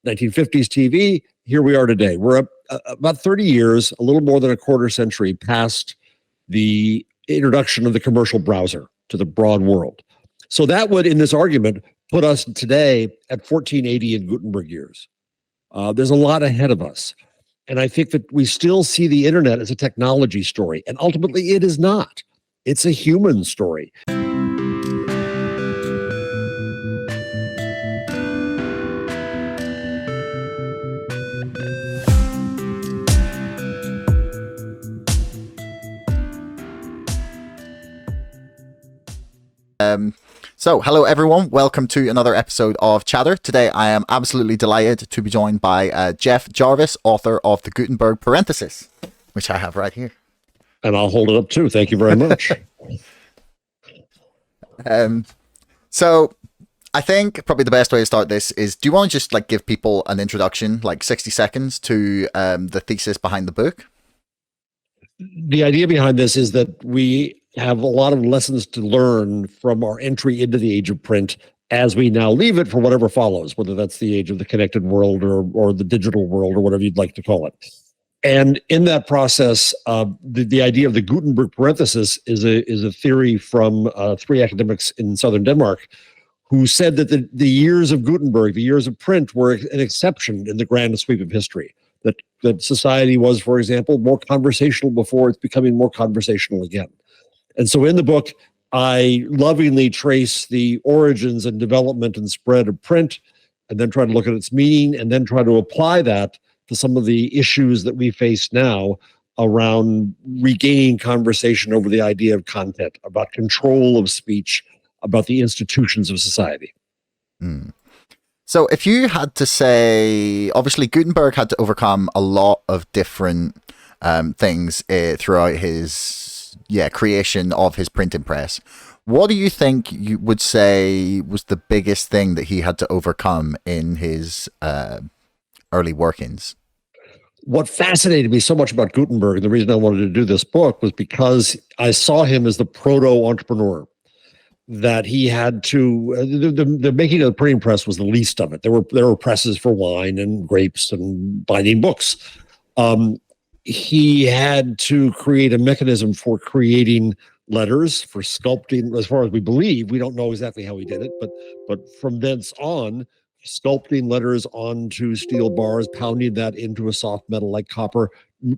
1950s TV, here we are today. We're about 30 years, a little more than a quarter century past the introduction of the commercial browser to the broad world. So that would, in this argument, put us today at 1480 in Gutenberg years. There's a lot ahead of us. And I think that we still see the internet as a technology story. And ultimately, it is not. It's a human story. So, hello everyone, welcome to another episode of Chatter. Today I am absolutely delighted to be joined by Jeff Jarvis, author of the Gutenberg Parenthesis, which I have right here. And I'll hold it up too. Thank you very much. So, I think probably the best way to start this is, do you want to just give people an introduction, 60 seconds to the thesis behind the book? The idea behind this is that we have a lot of lessons to learn from our entry into the age of print as we now leave it for whatever follows, whether that's the age of the connected world or the digital world or whatever you'd like to call it. And in that process, the idea of the Gutenberg parenthesis is a theory from three academics in southern Denmark who said that the years of Gutenberg, the years of print, were an exception in the grand sweep of history. That society was, for example, more conversational before it's becoming more conversational again. And so in the book, I lovingly trace the origins and development and spread of print, and then try to look at its meaning, and then try to apply that to some of the issues that we face now around regaining conversation over the idea of content, about control of speech, about the institutions of society. So if you had to say, obviously Gutenberg had to overcome a lot of different things throughout his creation of his printing press. What do you think you would say was the biggest thing that he had to overcome in his early workings? What fascinated me so much about Gutenberg, and the reason I wanted to do this book, was because I saw him as the proto-entrepreneur. That he had to, the making of the printing press was the least of it. There were presses for wine and grapes and binding books. He had to create a mechanism for creating letters, for sculpting, as far as we believe. We don't know exactly how he did it, but from thence on, sculpting letters onto steel bars, pounding that into a soft metal like copper,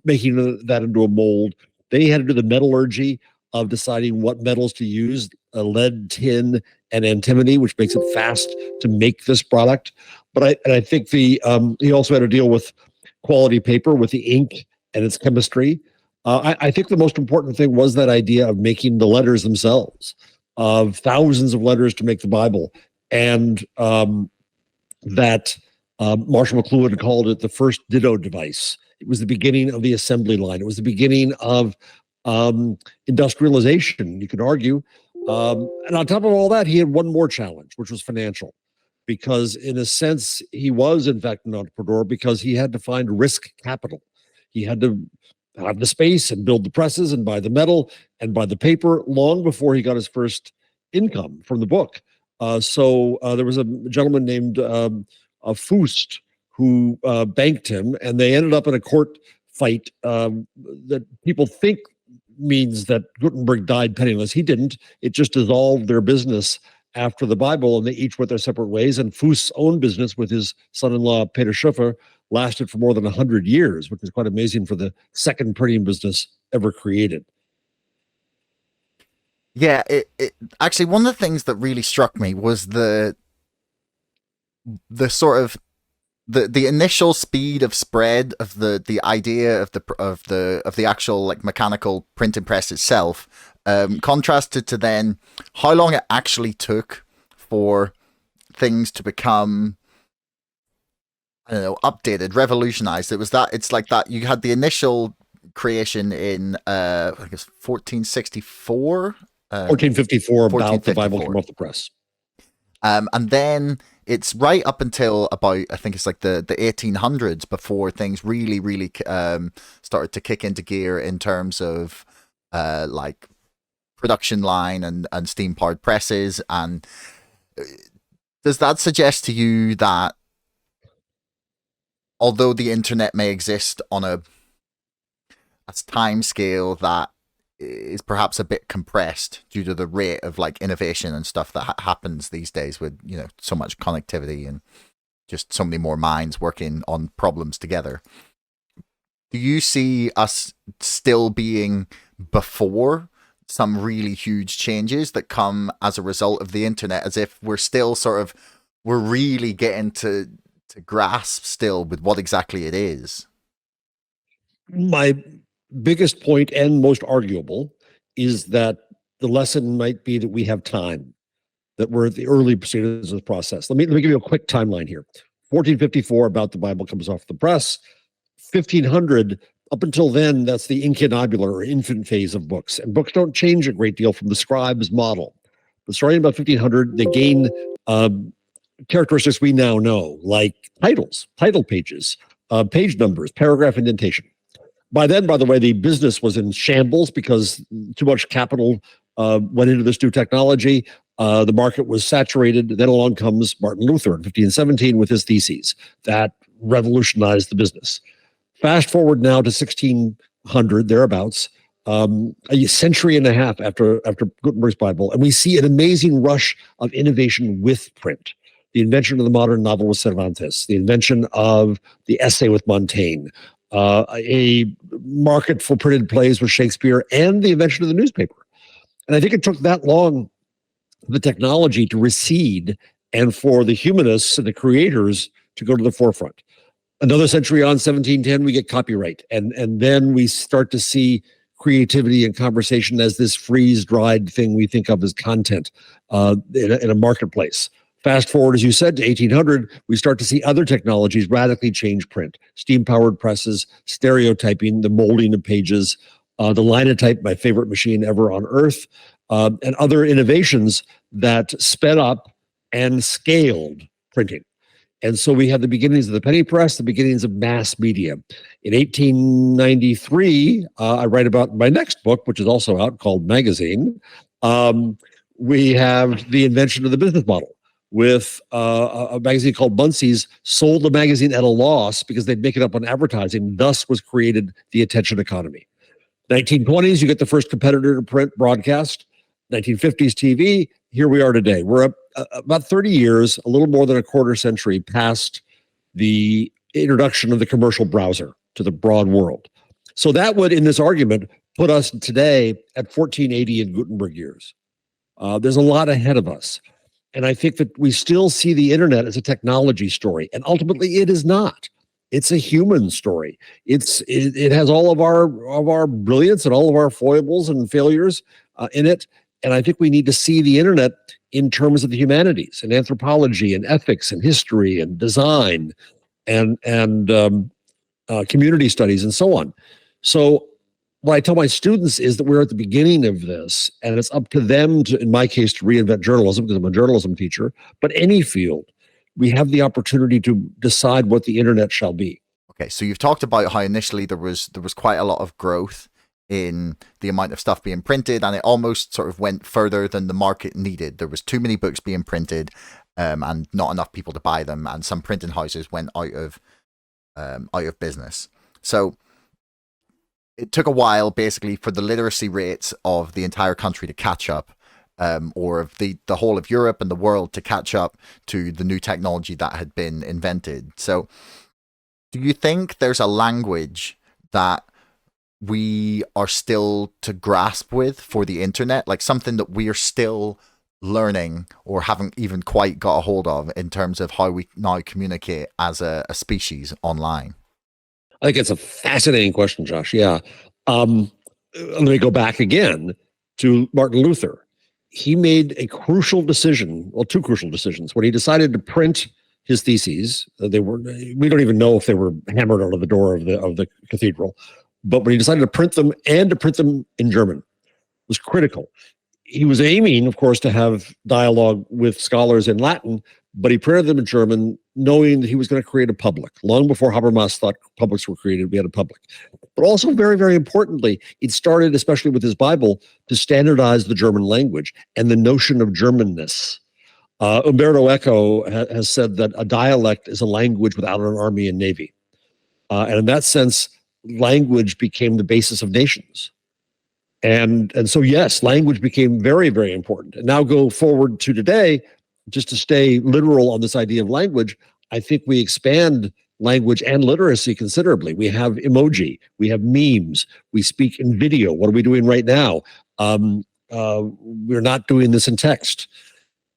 making that into a mold. Then he had to do the metallurgy of deciding what metals to use, lead, tin, and antimony, which makes it fast to make this product. But I think he also had to deal with quality paper, with the ink and its chemistry. I think the most important thing was that idea of making the letters themselves, of thousands of letters to make the Bible, and that Marshall McLuhan called it the first ditto device. It was the beginning of the assembly line. It was the beginning of industrialization, you could argue. And on top of all that, he had one more challenge, which was financial, because in a sense, he was in fact an entrepreneur because he had to find risk capital. He had to have the space and build the presses and buy the metal and buy the paper long before he got his first income from the book. So there was a gentleman named Fust who banked him, and they ended up in a court fight that people think means that Gutenberg died penniless. He didn't. It just dissolved their business after the Bible, and they each went their separate ways. And Fust's own business with his son-in-law, Peter Schoeffer, lasted for more than 100 years, which is quite amazing for the second printing business ever created. Yeah, it actually, one of the things that really struck me was the sort of the initial speed of spread of the idea of the actual mechanical printing press itself, contrasted to then how long it actually took for things to become, I don't know, updated, revolutionized. It's like that. You had the initial creation in I guess 1464. 1454, about the Bible came off the press. And then it's right up until about, I think it's the 1800s before things really started to kick into gear in terms of production line and steam powered presses. And does that suggest to you that although the internet may exist on a time scale that is perhaps a bit compressed due to the rate of like innovation and stuff that happens these days with, you know, so much connectivity and just so many more minds working on problems together. Do you see us still being before some really huge changes that come as a result of the internet, as if we're still we're really getting to grasp still with what exactly it is? My biggest point, and most arguable, is that the lesson might be that we have time, that we're at the early stages of the process. Let me give you a quick timeline here. 1454, About the Bible comes off the press. 1500, up until then, that's the incunabular or infant phase of books. And books don't change a great deal from the scribe's model. But starting about 1500, they gain characteristics we now know, like titles, title pages, page numbers, paragraph indentation. By then, by the way, the business was in shambles because too much capital went into this new technology. The market was saturated. Then along comes Martin Luther in 1517 with his theses that revolutionized the business. Fast forward now to 1600, thereabouts, a century and a half after Gutenberg's Bible, and we see an amazing rush of innovation with print. The invention of the modern novel with Cervantes, the invention of the essay with Montaigne, a market for printed plays with Shakespeare, and the invention of the newspaper. And I think it took that long for the technology to recede and for the humanists and the creators to go to the forefront. Another century on, 1710, we get copyright. And then we start to see creativity and conversation as this freeze-dried thing we think of as content in a marketplace. Fast forward, as you said, to 1800, we start to see other technologies radically change print. Steam-powered presses, stereotyping, the molding of pages, the linotype, my favorite machine ever on earth, and other innovations that sped up and scaled printing. And so we had the beginnings of the penny press, the beginnings of mass media. In 1893, I write about my next book, which is also out, called Magazine. We have the invention of the business model with a magazine called Muncie's, sold the magazine at a loss because they'd make it up on advertising. Thus was created the attention economy. 1920s, you get the first competitor to print broadcast. 1950s TV, here we are today. We're up about 30 years, a little more than a quarter century past the introduction of the commercial browser to the broad world. So that would, in this argument, put us today at 1480 in Gutenberg years. There's a lot ahead of us. And I think that we still see the internet as a technology story. And ultimately, it is not. It's a human story. It has all of our brilliance and all of our foibles and failures in it. And I think we need to see the internet in terms of the humanities and anthropology and ethics and history and design and community studies and so on. So what I tell my students is that we're at the beginning of this, and it's up to them to, in my case, to reinvent journalism, because I'm a journalism teacher, but any field, we have the opportunity to decide what the internet shall be. Okay, so you've talked about how initially there was quite a lot of growth in the amount of stuff being printed, and it almost sort of went further than the market needed. There was too many books being printed, and not enough people to buy them, and some printing houses went out of business. So it took a while, basically, for the literacy rates of the entire country to catch up, or of the whole of Europe and the world to catch up to the new technology that had been invented. So do you think there's a language that we are still to grasp with for the internet, like something that we are still learning or haven't even quite got a hold of in terms of how we now communicate as a species online? I think it's a fascinating question, Josh. Yeah. Let me go back again to Martin Luther. He made a crucial decision, well, two crucial decisions. When he decided to print his theses, we don't even know if they were hammered out of the door of the cathedral, but when he decided to print them and to print them in German, was critical. He was aiming, of course, to have dialogue with scholars in Latin, but he printed them in German, knowing that he was going to create a public. Long before Habermas thought publics were created, we had a public. But also, very, very importantly, it started, especially with his Bible, to standardize the German language and the notion of Germanness. Umberto Eco has said that a dialect is a language without an army and navy. And in that sense, language became the basis of nations. And so, yes, language became very, very important. And now go forward to today, just to stay literal on this idea of language, I think we expand language and literacy considerably. We have emoji, we have memes, we speak in video. What are we doing right now? We're not doing this in text.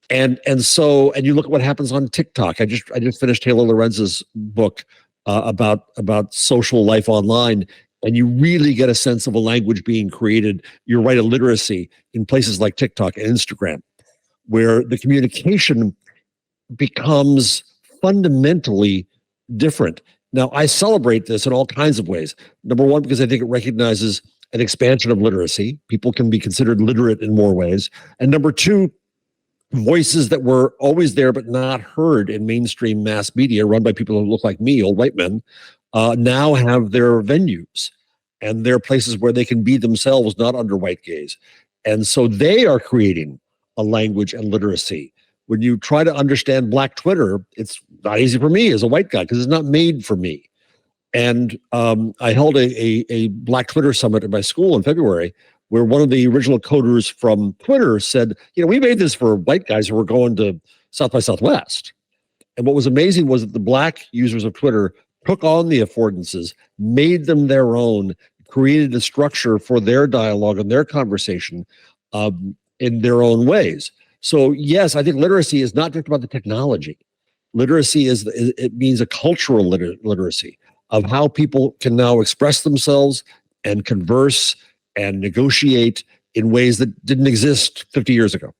And you look at what happens on TikTok. I just finished Taylor Lorenz's book about social life online, and you really get a sense of a language being created. You're right, a literacy in places like TikTok and Instagram, where the communication becomes fundamentally different. Now, I celebrate this in all kinds of ways. Number one, because I think it recognizes an expansion of literacy. People can be considered literate in more ways. And number two, voices that were always there but not heard in mainstream mass media, run by people who look like me, old white men, now have their venues and their places where they can be themselves, not under white gaze. And so they are creating a language and literacy. When you try to understand Black Twitter, it's not easy for me as a white guy because it's not made for me. And I held a Black Twitter summit at my school in February, where one of the original coders from Twitter said, we made this for white guys who were going to South by Southwest. And what was amazing was that the Black users of Twitter took on the affordances, made them their own, created a structure for their dialogue and their conversation in their own ways. So yes, I think literacy is not just about the technology. Literacy it means a cultural literacy of how people can now express themselves and converse and negotiate in ways that didn't exist 50 years ago.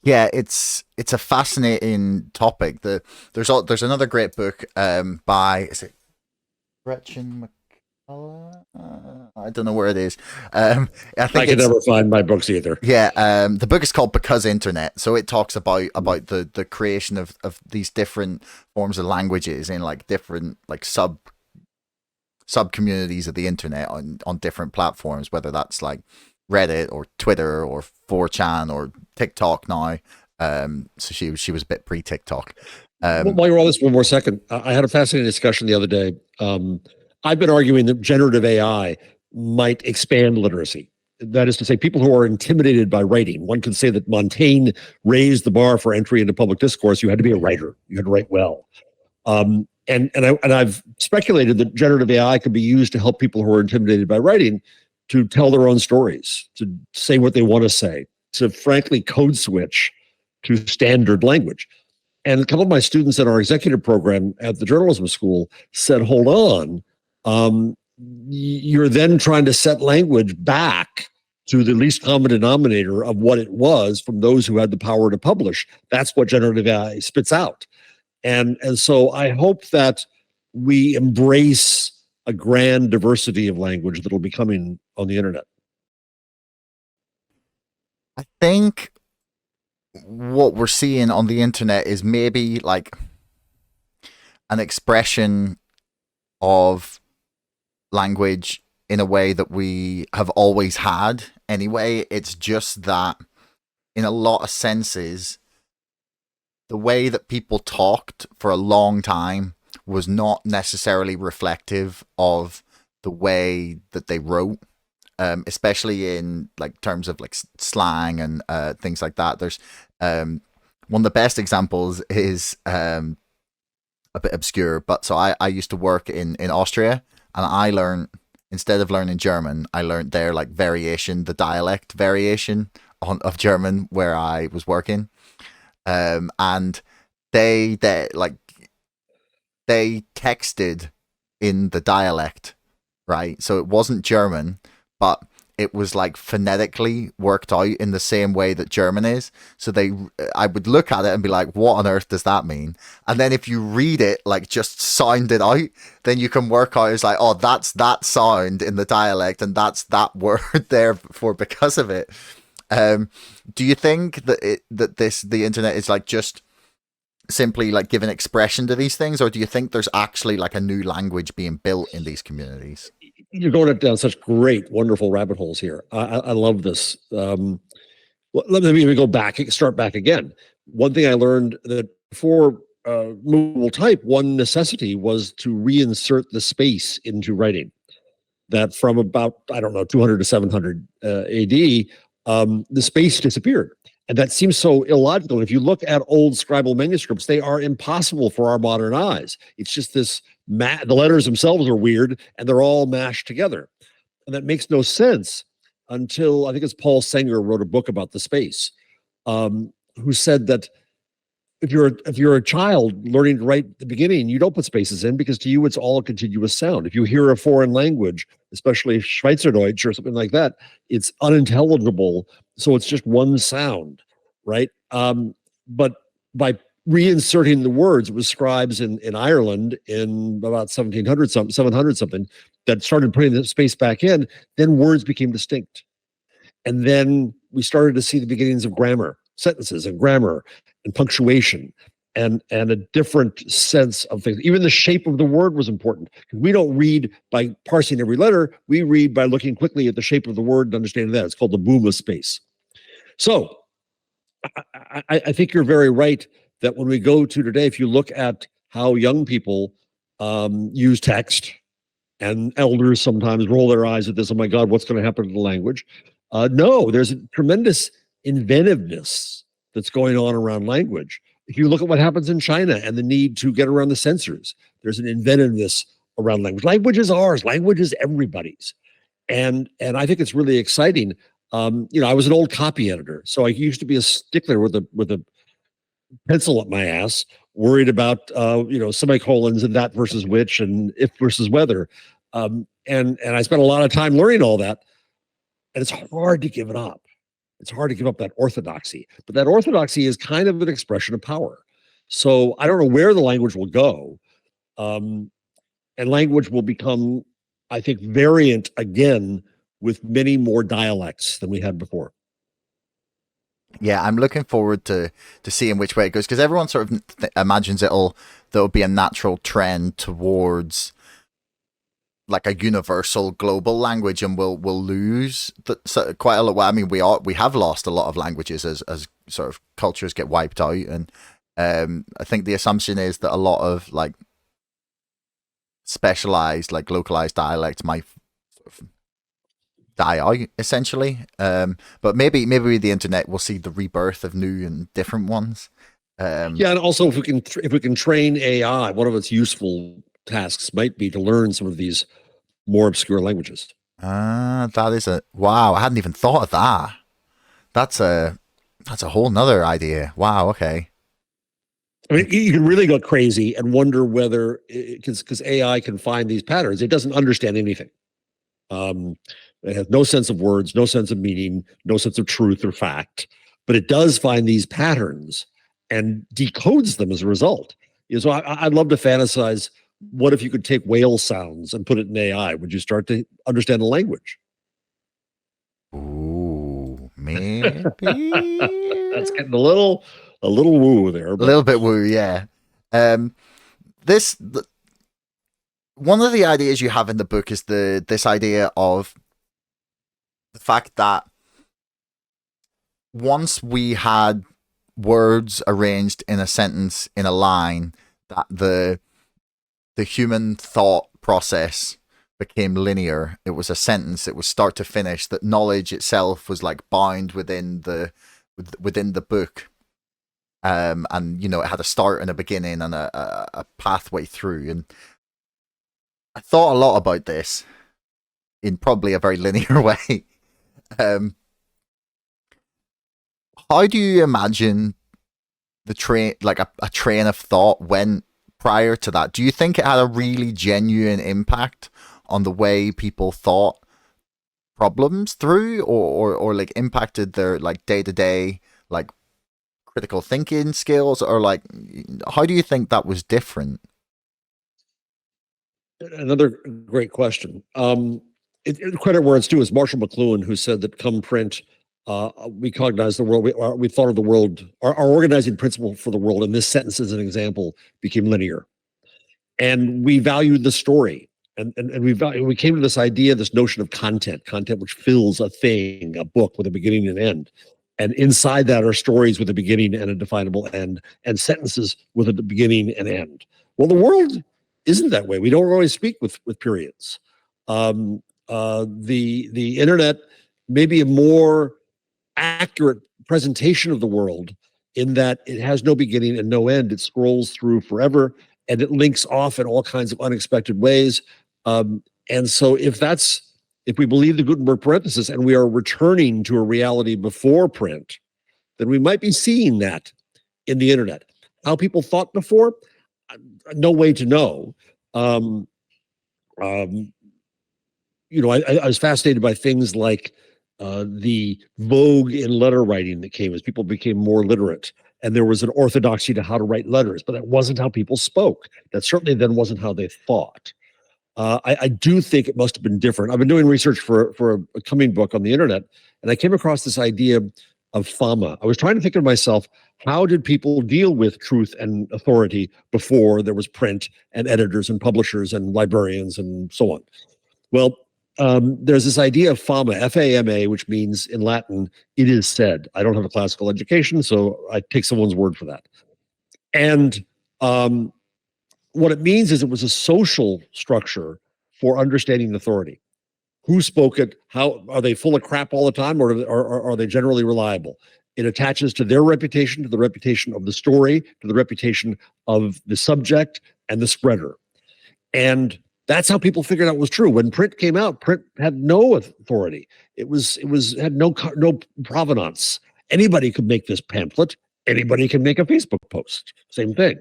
Yeah, it's a fascinating topic. There's another great book by, is it Gretchen McCullough? I don't know where it is. I can never find my books either. Yeah, the book is called Because Internet. So it talks about the creation of these different forms of languages in like different like sub communities of the internet on different platforms, whether that's like Reddit or Twitter or 4chan or TikTok now. So she was a bit pre-TikTok. While you're on this, one more second, I had a fascinating discussion the other day. I've been arguing that generative AI might expand literacy. That is to say, people who are intimidated by writing. One could say that Montaigne raised the bar for entry into public discourse. You had to be a writer. You had to write well. And I've speculated that generative AI could be used to help people who are intimidated by writing to tell their own stories, to say what they want to say, to frankly code switch to standard language. And a couple of my students in our executive program at the journalism school said, hold on, you're then trying to set language back to the least common denominator of what it was from those who had the power to publish. That's what generative AI spits out. And so I hope that we embrace a grand diversity of language that will be coming on the internet. I think what we're seeing on the internet is maybe like an expression of language in a way that we have always had anyway. It's just that in a lot of senses, the way that people talked for a long time was not necessarily reflective of the way that they wrote, especially in like terms of like slang and things like that. There's one of the best examples is a bit obscure, but so I used to work in Austria, and I learned, instead of learning German, I learned their like variation, the dialect variation of German where I was working. And they texted in the dialect, right? So it wasn't German, but it was like phonetically worked out in the same way that German is. So I would look at it and be like, what on earth does that mean? And then if you read it, like just sound it out, then you can work out, it's like, oh, that's that sound in the dialect and that's that word there for because of it. Do you think that the internet is like just simply like giving expression to these things, or do you think there's actually like a new language being built in these communities? You're going down such great, wonderful rabbit holes here. I love this. Let me go back, start back again. One thing I learned that before movable type, one necessity was to reinsert the space into writing. That from about, I don't know, 200 to 700 AD, the space disappeared. And that seems so illogical. If you look at old scribal manuscripts, they are impossible for our modern eyes. It's just this, the letters themselves are weird and they're all mashed together. And that makes no sense until, I think it's Paul Sanger wrote a book about the space, who said that if you're a child learning to write at the beginning, you don't put spaces in because to you it's all a continuous sound. If you hear a foreign language, especially Schweizerdeutsch or something like that, it's unintelligible. So it's just one sound, right? But by reinserting the words, it was scribes in Ireland in about 1700 something, 700 something, that started putting the space back in. Then words became distinct, and then we started to see the beginnings of grammar, sentences and grammar and punctuation and a different sense of things. Even the shape of the word was important. We don't read by parsing every letter. We read by looking quickly at the shape of the word and understanding that. It's called the boom of space. So I think you're very right that when we go to today, if you look at how young people use text, and elders sometimes roll their eyes at this, oh my God, what's going to happen to the language? No, there's a tremendous inventiveness that's going on around language. If you look at what happens in China and the need to get around the censors, there's an inventiveness around language. Language is ours. Language is everybody's. And I think it's really exciting. I was an old copy editor, so I used to be a stickler with a pencil up my ass, worried about semicolons and that versus which and if versus whether. And I spent a lot of time learning all that. And it's hard to give it up. It's hard to give up that orthodoxy. But that orthodoxy is kind of an expression of power. So I don't know where the language will go. And language will become, I think, variant again with many more dialects than we had before. Yeah, I'm looking forward to seeing which way it goes, because everyone sort of imagines there'll be a natural trend towards like a universal global language, and we'll lose quite a lot. Well, I mean, we have lost a lot of languages as sort of cultures get wiped out, and I think the assumption is that a lot of like specialized, like localized dialects might sort of die out essentially. But maybe the internet will see the rebirth of new and different ones. Yeah, and also if we can train AI, one of its useful tasks might be to learn some of these more obscure languages. That is wow. I hadn't even thought of that. That's a whole nother idea. Wow. Okay. I mean, you can really go crazy and wonder whether, because AI can find these patterns, it doesn't understand anything. It has no sense of words, no sense of meaning, no sense of truth or fact, but it does find these patterns and decodes them as a result. So I'd love to fantasize, what if you could take whale sounds and put it in AI? Would you start to understand the language? Ooh, maybe. That's getting a little woo there. But a little bit woo, yeah. One of the ideas you have in the book is this idea of the fact that once we had words arranged in a sentence, in a line, that the human thought process became linear. It was a sentence. It was start to finish. That knowledge itself was like bound within the book, and it had a start and a beginning and a pathway through. And I thought a lot about this in probably a very linear way. How do you imagine the train, like a train of thought went prior to that? Do you think it had a really genuine impact on the way people thought problems through, or like impacted their like day-to-day like critical thinking skills, or like how do you think that was different? Another great question. Credit where it's due is Marshall McLuhan, who said that come print, we cognize the world. We thought of the world. Our organizing principle for the world, and this sentence as an example, became linear, and we valued the story, and we came to this idea, this notion of content which fills a thing, a book with a beginning and end, And inside that are stories with a beginning and a definable end, and sentences with a beginning and end. Well, the world isn't that way. We don't always speak with periods. The internet may be a more accurate presentation of the world in that it has no beginning and no end. It scrolls through forever, and it links off in all kinds of unexpected ways. And so if we believe the Gutenberg parenthesis and we are returning to a reality before print, then we might be seeing that in the internet. How people thought before, no way to know. I was fascinated by things like the vogue in letter writing that came as people became more literate. And there was an orthodoxy to how to write letters, but that wasn't how people spoke. That certainly then wasn't how they thought. I do think it must have been different. I've been doing research for a coming book on the internet, and I came across this idea of fama. I was trying to think of myself, how did people deal with truth and authority before there was print and editors and publishers and librarians and so on? Well, there's this idea of fama, F-A-M-A, which means in Latin, it is said. I don't have a classical education, so I take someone's word for that. And what it means is it was a social structure for understanding authority. Who spoke it? How are they full of crap all the time, or are they generally reliable? It attaches to their reputation, to the reputation of the story, to the reputation of the subject and the spreader. And that's how people figured out it was true. When print came out, print had no authority. It had no provenance. Anybody could make this pamphlet. Anybody can make a Facebook post. Same thing.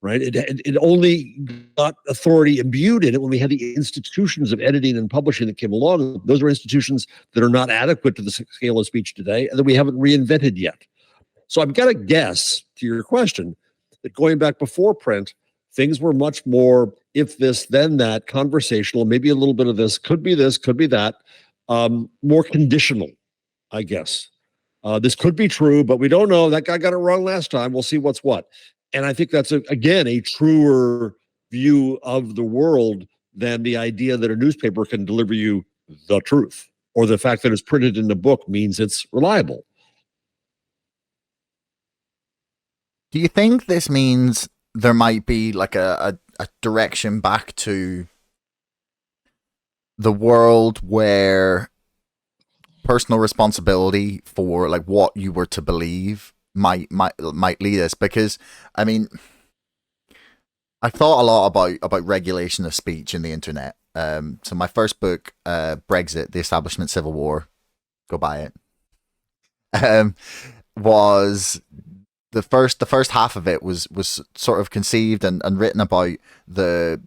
Right? It only got authority imbued in it when we had the institutions of editing and publishing that came along. Those are institutions that are not adequate to the scale of speech today, and that we haven't reinvented yet. So I've got to guess, to your question, that going back before print, things were much more if this, then that, conversational, maybe a little bit of this, could be that, more conditional, I guess. This could be true, but we don't know. That guy got it wrong last time. We'll see what's what. And I think that's, again, a truer view of the world than the idea that a newspaper can deliver you the truth, or the fact that it's printed in the book means it's reliable. Do you think this means there might be like a direction back to the world where personal responsibility for like what you were to believe might lead us? Because I mean, I thought a lot about regulation of speech in the internet. So my first book, Brexit: The Establishment Civil War, go buy it. Was the first half of it was sort of conceived and written about the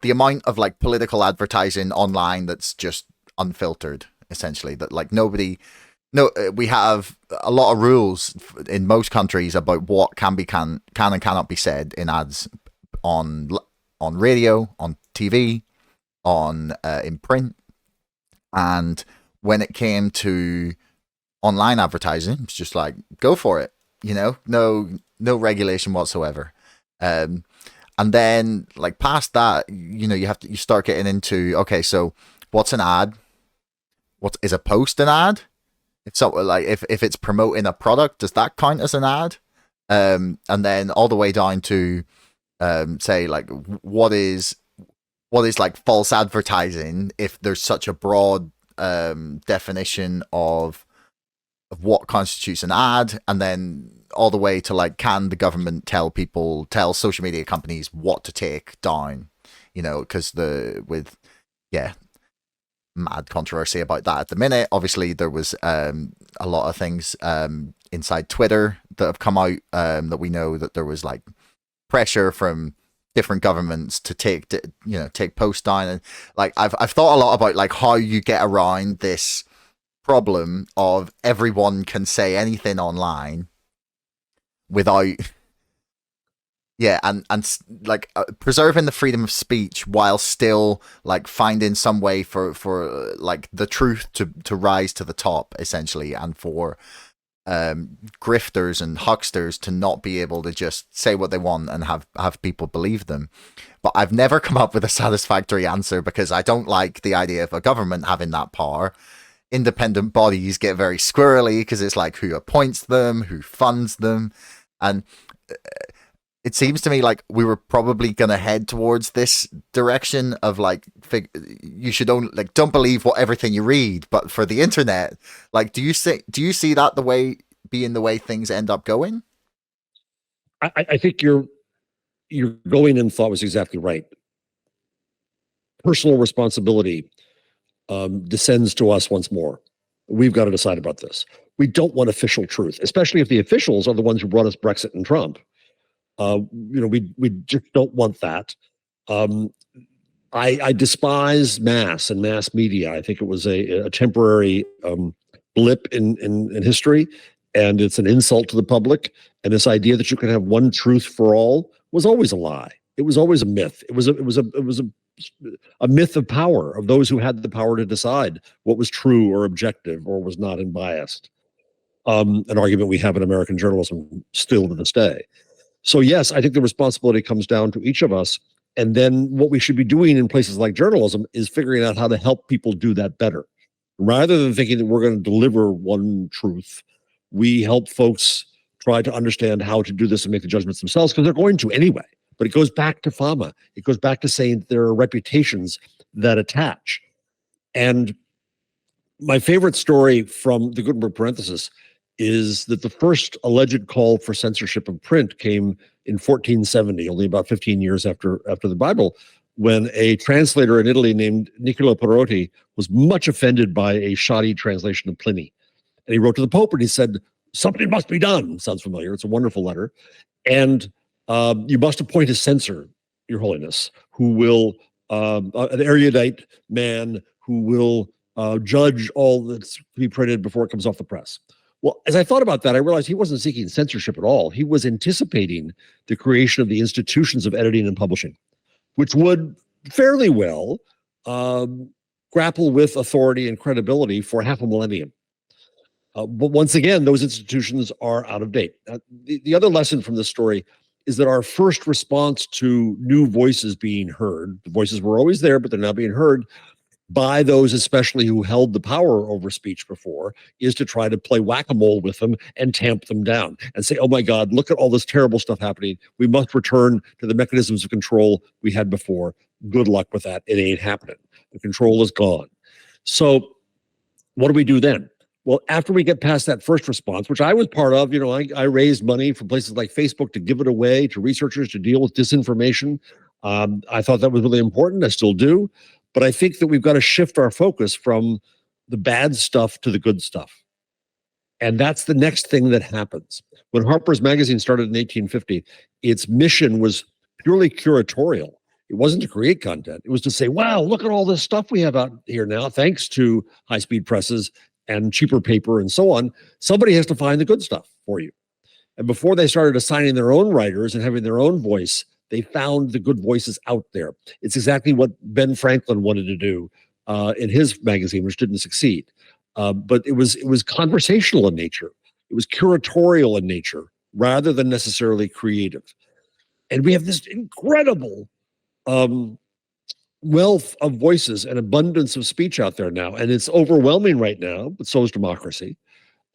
amount of like political advertising online that's just unfiltered, essentially. That like we have a lot of rules in most countries about what can and cannot be said in ads on radio, on TV, on in print. And when it came to online advertising, it's just like, go for it, no regulation whatsoever. And then like past that, you start getting into, okay, so what's an ad? What is a post an ad? If so, like if it's promoting a product, does that count as an ad? And then all the way down to say like what is like false advertising, if there's such a broad definition of what constitutes an ad, and then all the way to like, can the government tell social media companies what to take down? Because mad controversy about that at the minute. Obviously, there was a lot of things inside Twitter that have come out that we know that there was like pressure from different governments to take posts down. And like I've thought a lot about like how you get around this problem of everyone can say anything online without and like preserving the freedom of speech while still like finding some way for like the truth to rise to the top, essentially, and for grifters and hucksters to not be able to just say what they want and have people believe them. But I've never come up with a satisfactory answer, because I don't like the idea of a government having that power. independent bodies get very squirrely because it's like who appoints them, who funds them, and it seems to me like we were probably going to head towards this direction of like you should only like don't believe what everything you read. But for the internet, like, do you see that the way being the way things end up going? I think your going in thought was exactly right. Personal responsibility descends to us once more. We've got to decide about this. We don't want official truth, especially if the officials are the ones who brought us Brexit and Trump. We just don't want that. I despise mass and mass media. I think it was a temporary blip in history, and it's an insult to the public. And this idea that you can have one truth for all was always a lie. It was always a myth. It was a myth of power, of those who had the power to decide what was true or objective or was not unbiased. An argument we have in American journalism still to this day. So yes, I think the responsibility comes down to each of us. And then what we should be doing in places like journalism is figuring out how to help people do that better. Rather than thinking that we're going to deliver one truth, we help folks try to understand how to do this and make the judgments themselves, because they're going to anyway. But it goes back to fama. It goes back to saying that there are reputations that attach. And my favorite story from the Gutenberg Parenthesis is that the first alleged call for censorship of print came in 1470, only about 15 years after the Bible, when a translator in Italy named Niccolo Perotti was much offended by a shoddy translation of Pliny. And he wrote to the Pope and he said, something must be done. Sounds familiar. It's a wonderful letter. And you must appoint a censor, Your Holiness, who will, an erudite man who will judge all that's to be printed before it comes off the press. Well, as I thought about that, I realized he wasn't seeking censorship at all. He was anticipating the creation of the institutions of editing and publishing, which would fairly well grapple with authority and credibility for half a millennium. But once again, those institutions are out of date. The other lesson from this story is that our first response to new voices being heard, the voices were always there, but they're now being heard by those especially who held the power over speech before, is to try to play whack-a-mole with them and tamp them down and say, oh my God, look at all this terrible stuff happening. We must return to the mechanisms of control we had before. Good luck with that. It ain't happening. The control is gone. So what do we do then? Well, after we get past that first response, which I was part of, I raised money from places like Facebook to give it away to researchers to deal with disinformation. I thought that was really important. I still do. But I think that we've got to shift our focus from the bad stuff to the good stuff. And that's the next thing that happens. When Harper's Magazine started in 1850, its mission was purely curatorial. It wasn't to create content. It was to say, wow, look at all this stuff we have out here now, thanks to high-speed presses and cheaper paper and so on. Somebody has to find the good stuff for you. And before they started assigning their own writers and having their own voice, they found the good voices out there. It's exactly what Ben Franklin wanted to do in his magazine, which didn't succeed. But it was conversational in nature. It was curatorial in nature rather than necessarily creative. And we have this incredible wealth of voices and abundance of speech out there now. And it's overwhelming right now, but so is democracy.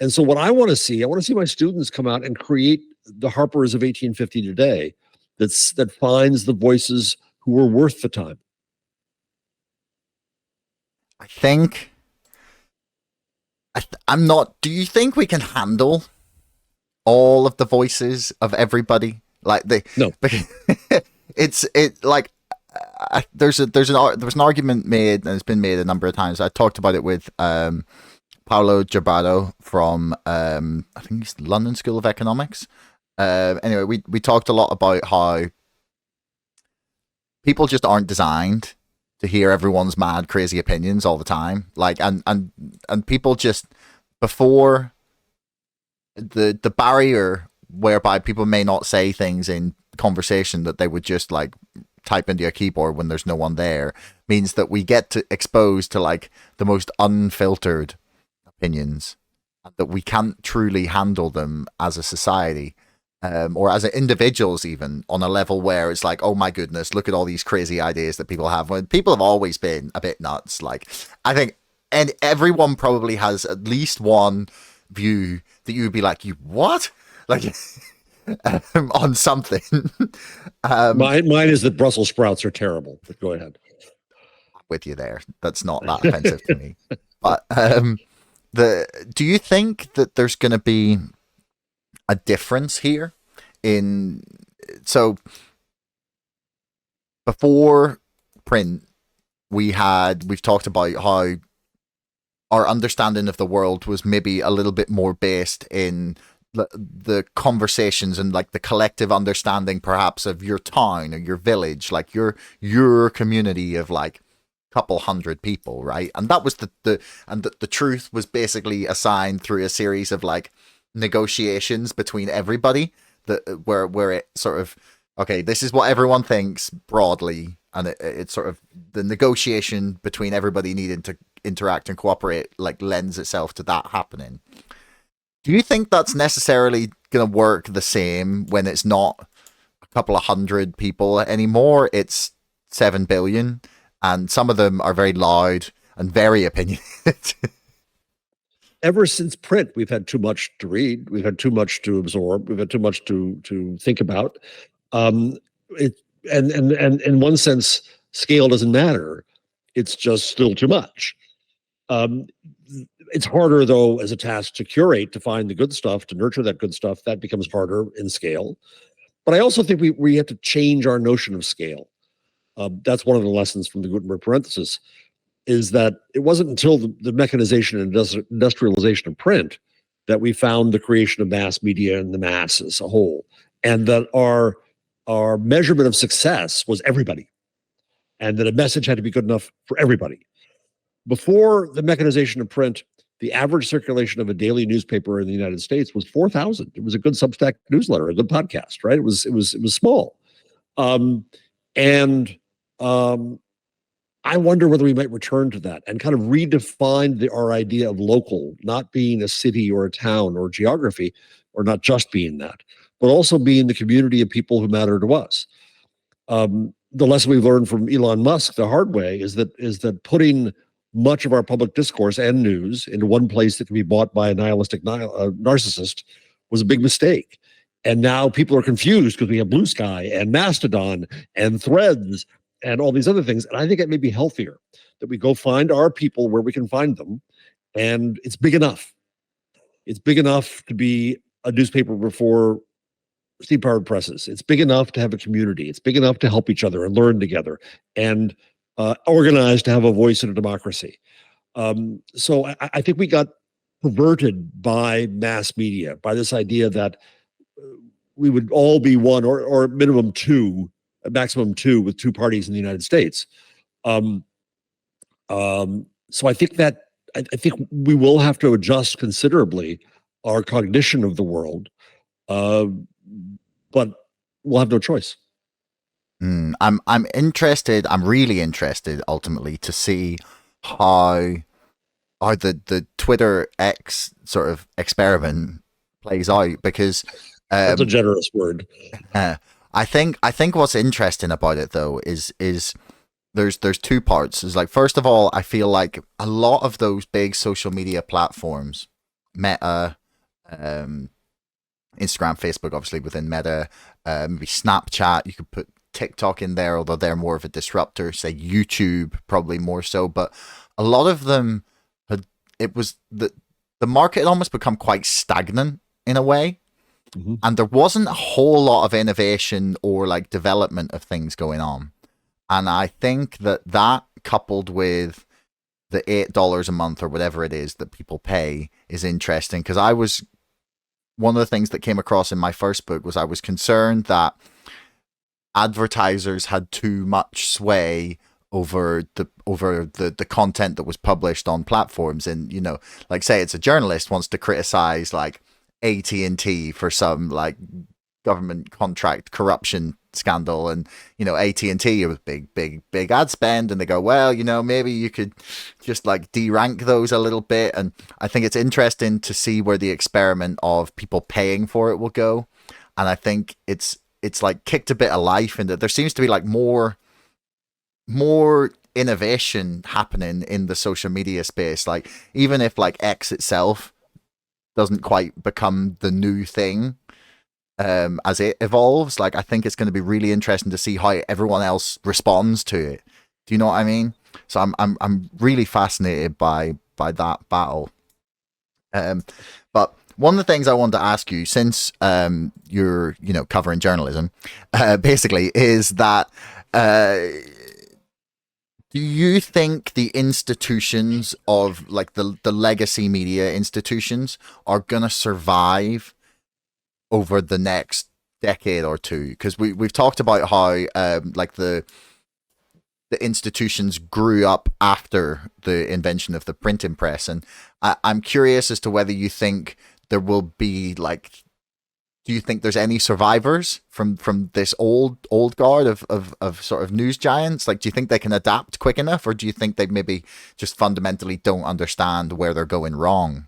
And so what I want to see my students come out and create the Harpers of 1850 today that finds the voices who are worth the time. I think I'm not. Do you think we can handle all of the voices of everybody? Like no. There was an argument made, and it's been made a number of times. I talked about it with Paolo Gerbato from I think it's London School of Economics. Anyway, we talked a lot about how people just aren't designed to hear everyone's mad, crazy opinions all the time. Like, and people just, before the barrier whereby people may not say things in conversation that they would just like type into a keyboard when there's no one there, means that we get to exposed to like the most unfiltered opinions, that we can't truly handle them as a society. Or as individuals, even on a level where it's like, oh my goodness, look at all these crazy ideas that people have. When people have always been a bit nuts. Like, I think and everyone probably has at least one view that you would be like, you what? Like on something. Mine is that Brussels sprouts are terrible. But go ahead. With you there. That's not that offensive to me. But do you think that there's going to be a difference here in so before print we've talked about how our understanding of the world was maybe a little bit more based in the conversations and like the collective understanding perhaps of your town or your village, like your community of like couple hundred people, right? And that was the truth was basically assigned through a series of like negotiations between everybody that where it sort of, okay, this is what everyone thinks broadly, and it's sort of the negotiation between everybody needing to interact and cooperate like lends itself to that happening. Do you think that's necessarily going to work the same when it's not a couple of hundred people anymore? It's 7 billion, and some of them are very loud and very opinionated. Ever since print, we've had too much to read. We've had too much to absorb. We've had too much to think about. It and in one sense, scale doesn't matter. It's just still too much. It's harder though as a task to curate, to find the good stuff, to nurture that good stuff. That becomes harder in scale. But I also think we have to change our notion of scale. That's one of the lessons from the Gutenberg Parenthesis, is that it wasn't until the mechanization and industrialization of print that we found the creation of mass media and the mass as a whole, and that our measurement of success was everybody, and that a message had to be good enough for everybody. Before the mechanization of print, the average circulation of a daily newspaper in the United States was 4,000. It was a good Substack newsletter, a good podcast, right? It was small, and I wonder whether we might return to that and kind of redefine our idea of local, not being a city or a town or geography, or not just being that, but also being the community of people who matter to us. The lesson we've learned from Elon Musk the hard way is that putting much of our public discourse and news into one place that can be bought by a nihilistic narcissist was a big mistake. And now people are confused because we have Blue Sky and Mastodon and Threads and all these other things. And I think it may be healthier that we go find our people where we can find them. And it's big enough. It's big enough to be a newspaper before steam-powered presses. It's big enough to have a community. It's big enough to help each other and learn together and organize to have a voice in a democracy. So I think we got perverted by mass media, by this idea that we would all be one or minimum two, maximum two, with two parties in the United States. So I think that I think we will have to adjust considerably our cognition of the world, but we'll have no choice. I'm interested. I'm really interested, ultimately, to see how the Twitter X sort of experiment plays out, because that's a generous word. I think what's interesting about it though is there's two parts. Is like, first of all, I feel like a lot of those big social media platforms, Meta, Instagram, Facebook, obviously within Meta, maybe Snapchat, you could put TikTok in there, although they're more of a disruptor, say YouTube probably more so, but a lot of them the market had almost become quite stagnant in a way. Mm-hmm. And there wasn't a whole lot of innovation or like development of things going on. And I think that coupled with the $8 a month or whatever it is that people pay is interesting, because one of the things that came across in my first book was I was concerned that advertisers had too much sway over the content that was published on platforms. And, you know, like say it's a journalist wants to criticize like AT&T for some like government contract corruption scandal, and you know AT&T with big ad spend, and they go, well, you know, maybe you could just like de-rank those a little bit. And I think it's interesting to see where the experiment of people paying for it will go. And I think it's like kicked a bit of life in that there seems to be like more innovation happening in the social media space. Like, even if like X itself doesn't quite become the new thing as it evolves, like I think it's going to be really interesting to see how everyone else responds to it. Do you know what I mean? So I'm really fascinated by that battle. But one of the things I wanted to ask you, since you're covering journalism, basically, is that do you think the institutions of like the legacy media institutions are gonna survive over the next decade or two? Because we've talked about how like the institutions grew up after the invention of the printing press, and I'm curious as to whether you think there will be like, do you think there's any survivors from this old guard of sort of news giants? Like, do you think they can adapt quick enough, or do you think they maybe just fundamentally don't understand where they're going wrong?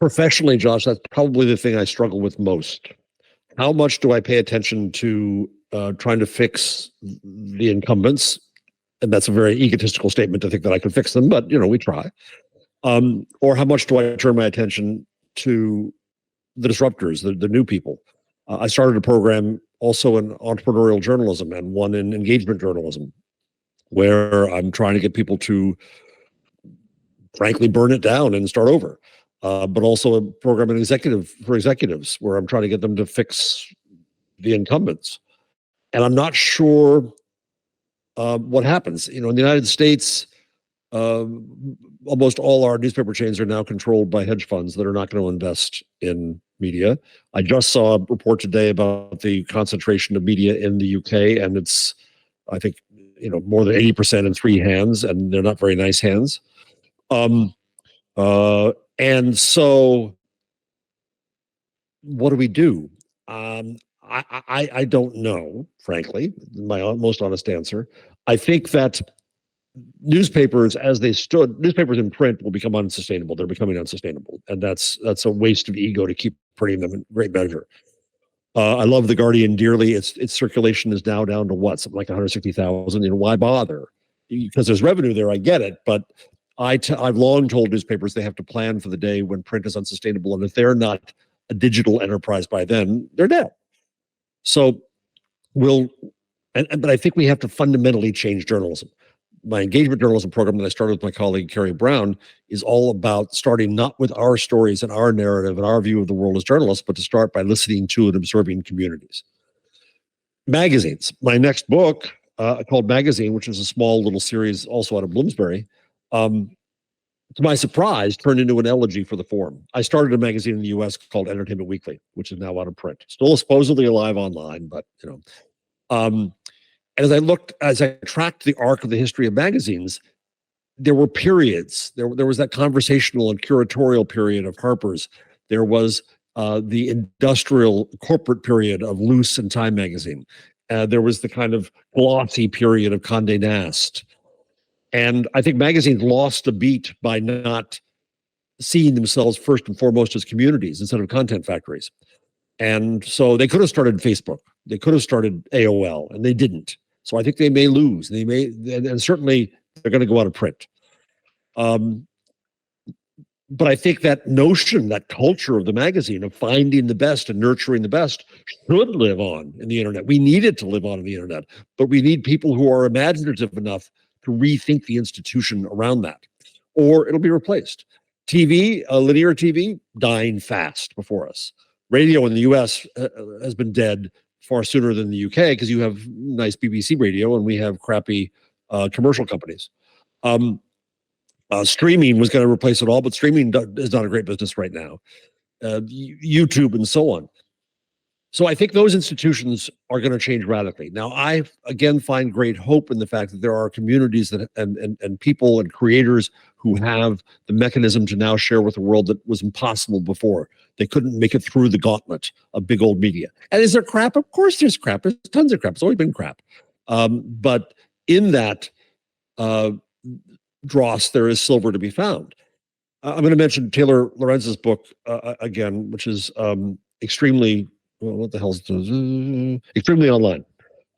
Professionally, Josh, that's probably the thing I struggle with most. How much do I pay attention to trying to fix the incumbents? And that's a very egotistical statement to think that I can fix them, but we try. Or how much do I turn my attention to the disruptors, the new people? I started a program also in entrepreneurial journalism and one in engagement journalism, where I'm trying to get people to, frankly, burn it down and start over. But also a program for executives, where I'm trying to get them to fix the incumbents. And I'm not sure what happens. In the United States, almost all our newspaper chains are now controlled by hedge funds that are not going to invest in media. I just saw a report today about the concentration of media in the UK, and it's, I think, more than 80% in three hands, and they're not very nice hands. And so, what do we do? I don't know, frankly, my most honest answer. I think that newspapers in print will become unsustainable. They're becoming unsustainable. And that's a waste of ego to keep printing them in great measure. I love The Guardian dearly. Its circulation is now down to what? Something like 160,000. Why bother? Because there's revenue there, I get it. But I've long told newspapers they have to plan for the day when print is unsustainable. And if they're not a digital enterprise by then, they're dead. So but I think we have to fundamentally change journalism. My engagement journalism program that I started with my colleague Carrie Brown is all about starting not with our stories and our narrative and our view of the world as journalists, but to start by listening to and observing communities. Magazines. My next book, called Magazine, which is a small little series also out of Bloomsbury, to my surprise, turned into an elegy for the form. I started a magazine in the US called Entertainment Weekly, which is now out of print. Still supposedly alive online, but and as I tracked the arc of the history of magazines, there were periods. There was that conversational and curatorial period of Harper's. There was the industrial corporate period of Loose and Time magazine. There was the kind of glossy period of Condé Nast. And I think magazines lost a beat by not seeing themselves first and foremost as communities instead of content factories. And so they could have started Facebook. They could have started AOL, and they didn't. So I think they may lose. And certainly they're going to go out of print. But I think that notion, that culture of the magazine of finding the best and nurturing the best should live on in the internet. We need it to live on in the internet, but we need people who are imaginative enough to rethink the institution around that, or it'll be replaced. TV, linear TV, dying fast before us. Radio in the US has been dead far sooner than the UK because you have nice BBC radio and we have crappy commercial companies. Streaming was going to replace it all, but streaming is not a great business right now. YouTube and so on. So I think those institutions are going to change radically. Now, I again find great hope in the fact that there are communities that and people and creators who have the mechanism to now share with the world that was impossible before. They couldn't make it through the gauntlet of big old media. And is there crap? Of course there's crap. There's tons of crap. It's always been crap. But in that dross, there is silver to be found. I'm going to mention Taylor Lorenz's book again, which is extremely, well, what the hell's extremely online.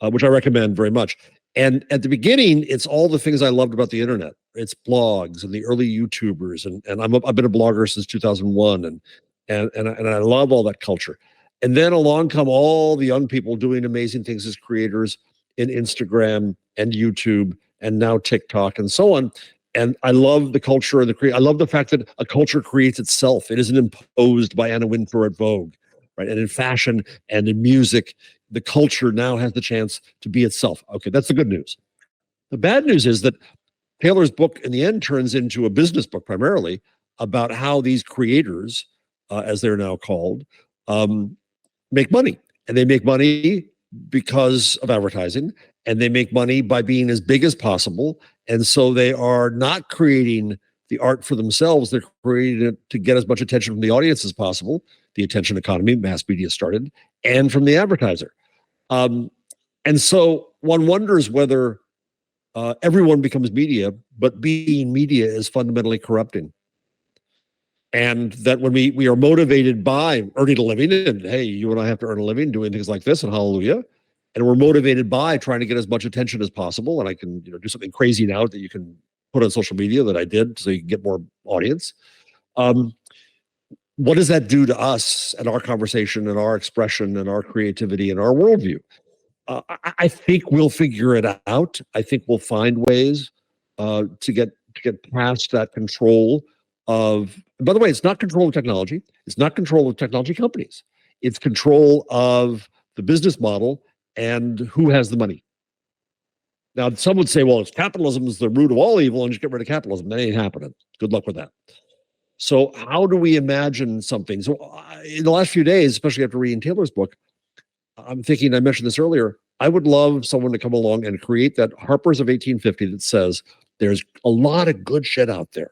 which I recommend very much. And at the beginning, it's all the things I loved about the internet. It's blogs and the early YouTubers, and I've been a blogger since 2001, and I love all that culture. And then along come all the young people doing amazing things as creators in Instagram and YouTube and now TikTok and so on. And I love the culture and I love the fact that a culture creates itself. It isn't imposed by Anna Wintour at Vogue, right? And in fashion and in music, the culture now has the chance to be itself. Okay, that's the good news. The bad news is that Taylor's book in the end turns into a business book primarily about how these creators, as they're now called, make money. And they make money because of advertising, and they make money by being as big as possible. And so they are not creating the art for themselves. They're creating it to get as much attention from the audience as possible. The attention economy, mass media started, and from the advertiser. And so one wonders whether everyone becomes media, but being media is fundamentally corrupting. And that when we are motivated by earning a living, and hey, you and I have to earn a living doing things like this, and hallelujah, and we're motivated by trying to get as much attention as possible, and I can do something crazy now that you can put on social media that I did so you can get more audience. What does that do to us and our conversation and our expression and our creativity and our worldview? I think we'll figure it out. I think we'll find ways to get past that control of. By the way, it's not control of technology. It's not control of technology companies. It's control of the business model and who has the money. Now, some would say, well, it's capitalism is the root of all evil, and just get rid of capitalism. That ain't happening. Good luck with that. So how do we imagine something? So in the last few days, especially after reading Taylor's book, I'm thinking, I mentioned this earlier, I would love someone to come along and create that Harper's of 1850 that says there's a lot of good shit out there,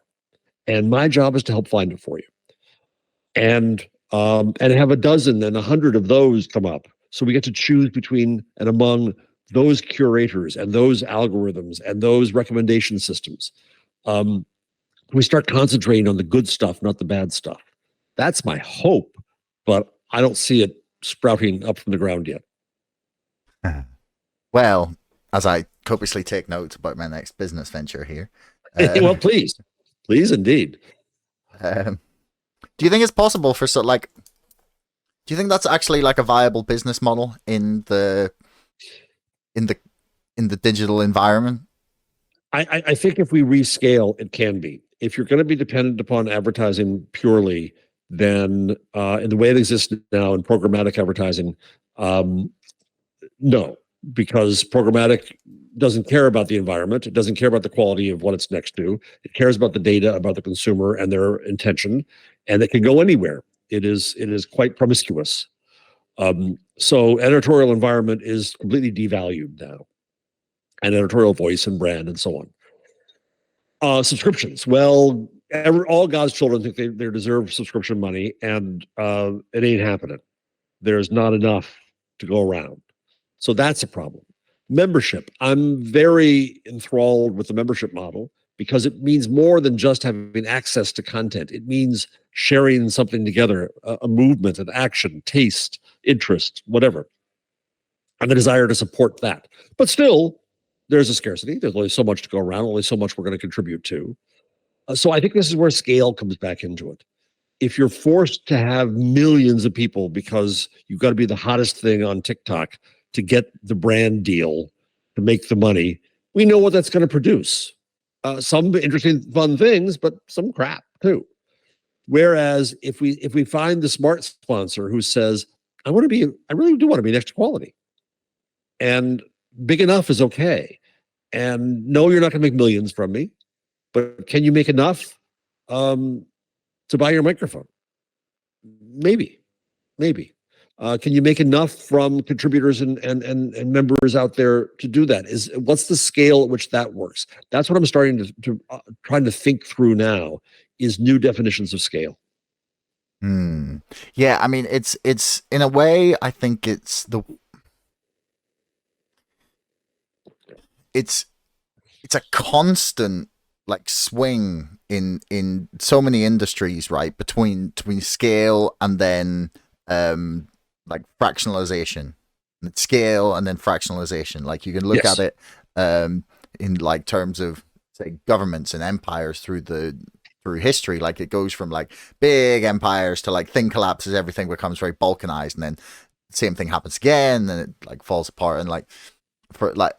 and my job is to help find it for you. And have a dozen and 100 of those come up. So we get to choose between and among those curators and those algorithms and those recommendation systems. We start concentrating on the good stuff, not the bad stuff. That's my hope, but I don't see it sprouting up from the ground yet. Well, as I copiously take notes about my next business venture here. Well, please indeed. Do you think it's possible for do you think that's actually like a viable business model in the digital environment? I think if we rescale, it can be. If you're going to be dependent upon advertising purely, then in the way it exists now in programmatic advertising, no, because programmatic doesn't care about the environment. It doesn't care about the quality of what it's next to. It cares about the data, about the consumer and their intention, and it can go anywhere. It is quite promiscuous. So editorial environment is completely devalued now, and editorial voice and brand and so on. Subscriptions. Well, all God's children think they deserve subscription money, and it ain't happening. There's not enough to go around. So that's a problem. Membership. I'm very enthralled with the membership model because it means more than just having access to content. It means sharing something together, a movement, an action, taste, interest, whatever, and the desire to support that. But still, there's a scarcity. There's only so much to go around, only so much we're going to contribute to. So I think this is where scale comes back into it. If you're forced to have millions of people because you've got to be the hottest thing on TikTok to get the brand deal, to make the money, we know what that's going to produce. Some interesting, fun things, but some crap too. Whereas if we find the smart sponsor who says, I really do want to be next to quality, and big enough is okay. And no, you're not going to make millions from me, but can you make enough to buy your microphone? Maybe. Can you make enough from contributors and members out there to do that? What's the scale at which that works? That's what I'm starting to trying to think through now, is new definitions of scale. Yeah, I mean, it's in a way, I think it's a constant like swing in so many industries, right? Between scale and then like fractionalization. scale, and then fractionalization. Like you can look Yes. at it in like terms of say governments and empires through history. Like it goes from like big empires to like thing collapses, everything becomes very balkanized, and then same thing happens again, and it like falls apart. And like for like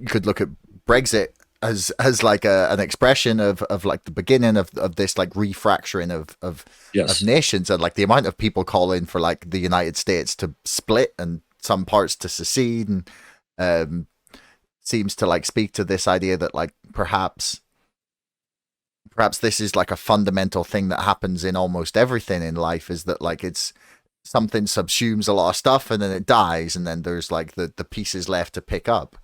you could look at Brexit as like an expression of like the beginning of this like refracturing of Yes. nations, and like the amount of people calling for like the United States to split and some parts to secede, and seems to like speak to this idea that like perhaps this is like a fundamental thing that happens in almost everything in life, is that like it's something subsumes a lot of stuff and then it dies, and then there's like the pieces left to pick up.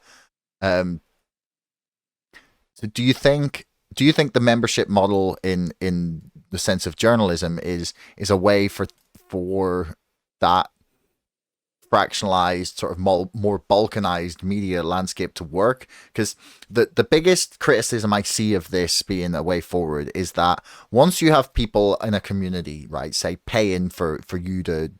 So do you think the membership model in the sense of journalism is a way for that fractionalized, sort of more balkanized media landscape to work? Because the biggest criticism I see of this being a way forward is that once you have people in a community, right, say paying for you to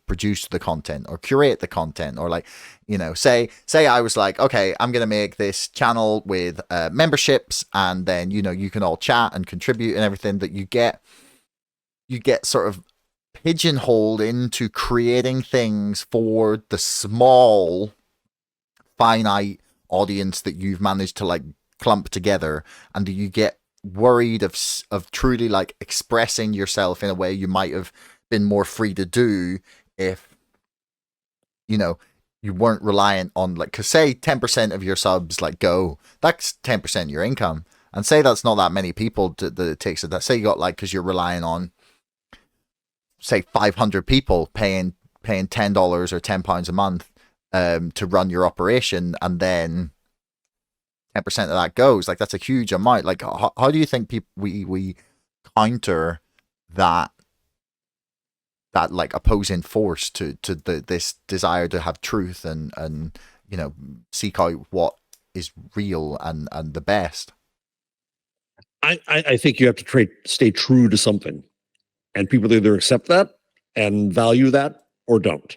produce the content or curate the content, or like, you know, say I was like, okay, I'm gonna make this channel with memberships, and then, you know, you can all chat and contribute and everything, that you get sort of pigeonholed into creating things for the small finite audience that you've managed to like clump together, and do you get worried of truly like expressing yourself in a way you might have been more free to do if, you know, you weren't reliant on like, cause say 10% of your subs like go, that's 10% of your income, and say that's not that many people that it takes that, say you got like, cause you're relying on say 500 people paying $10 or £10 a month to run your operation, and then 10% of that goes, like that's a huge amount. Like how do you think we counter that like opposing force to this desire to have truth and you know, seek out what is real and the best? I think you have to stay true to something, and people either accept that and value that or don't.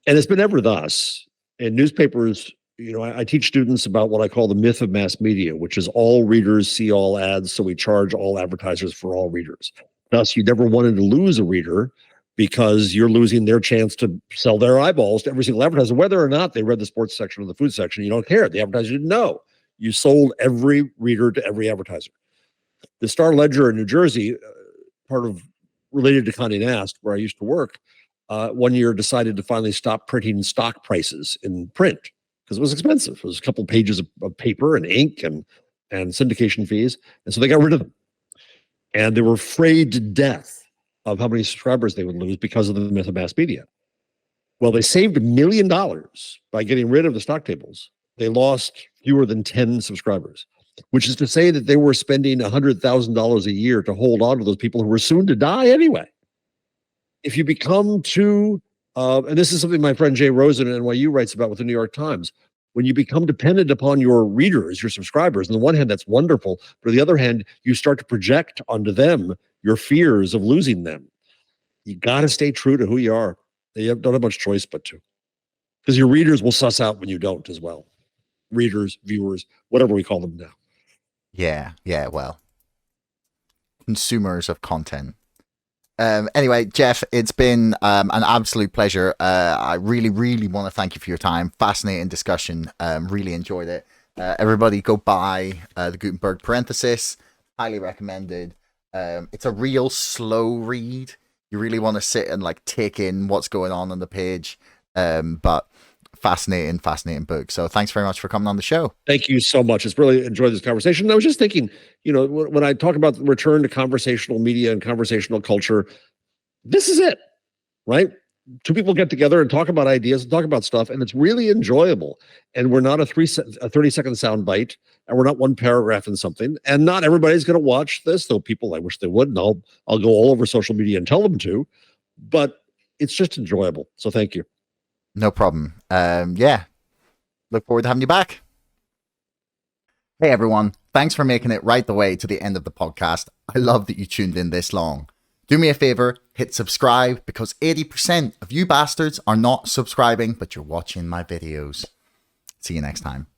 And it's been ever thus. In newspapers, you know, I teach students about what I call the myth of mass media, which is all readers see all ads, so we charge all advertisers for all readers. Thus, you never wanted to lose a reader because you're losing their chance to sell their eyeballs to every single advertiser, whether or not they read the sports section or the food section. You don't care. The advertiser didn't know. You sold every reader to every advertiser. The Star Ledger in New Jersey, part of related to Condé Nast, where I used to work, one year decided to finally stop printing stock prices in print because it was expensive. It was a couple pages of paper and ink and syndication fees, and so they got rid of them. And they were afraid to death of how many subscribers they would lose because of the myth of mass media. Well, they saved $1 million by getting rid of the stock tables. They lost fewer than 10 subscribers, which is to say that they were spending $100,000 a year to hold on to those people who were soon to die anyway. If you become too, and this is something my friend Jay Rosen at NYU writes about with the New York Times, when you become dependent upon your readers, your subscribers, on the one hand, that's wonderful. But on the other hand, you start to project onto them your fears of losing them. You got to stay true to who you are. You don't have much choice but to, because your readers will suss out when you don't as well. Readers, viewers, whatever we call them now. Yeah, well, consumers of content. Anyway, Jeff, it's been an absolute pleasure. I really, really want to thank you for your time. Fascinating discussion. Really enjoyed it. Everybody go buy the Gutenberg Parenthesis. Highly recommended. It's a real slow read. You really want to sit and like take in what's going on the page. But fascinating book. So thanks very much for coming on the show. Thank you so much. It's really enjoyed this conversation. And I was just thinking, you know, when I talk about the return to conversational media and conversational culture, this is it, right? Two people get together and talk about ideas and talk about stuff, and it's really enjoyable. And we're not a 30-second sound bite, and we're not one paragraph in something. And not everybody's going to watch this, though people, I wish they would, and I'll go all over social media and tell them to. But it's just enjoyable. So thank you. No problem. Yeah. Look forward to having you back. Hey, everyone. Thanks for making it right the way to the end of the podcast. I love that you tuned in this long. Do me a favor, hit subscribe, because 80% of you bastards are not subscribing, but you're watching my videos. See you next time.